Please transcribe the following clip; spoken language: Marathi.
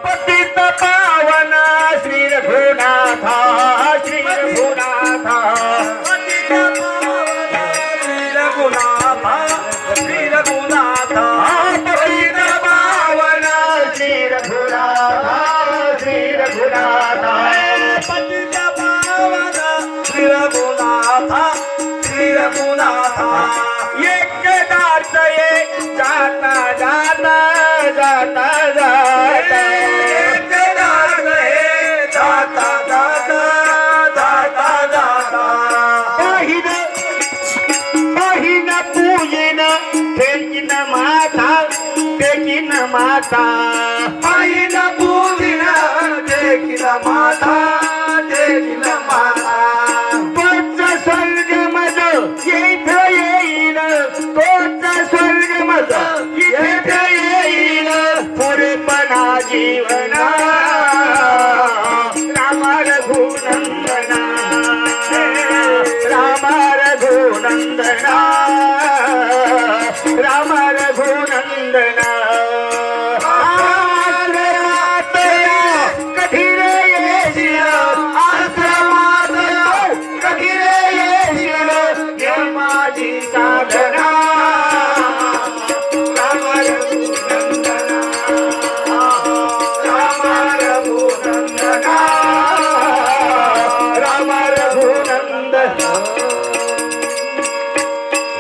पतित पावन श्री रघुनाथा श्री रघुनाथा पतित पावन श्री रघुनाथा श्री रघुनाथा पतित पावन श्री रघुनाथा श्री रघुनाथा पतित पावन श्री रघुनाथा श्री रघुनाथा एकदाच ये जाता जाता जाता जाता एकदाच हे जाता जाता जाता जाता पाहिन पूजन फेकीन माता फेकीन माता पाहिन पूजिन देखील माता देखील माता तोच स्वर्ग मज येथ येईल तोच स्वर्ग मज येथ येईल पुरेपणा जीवना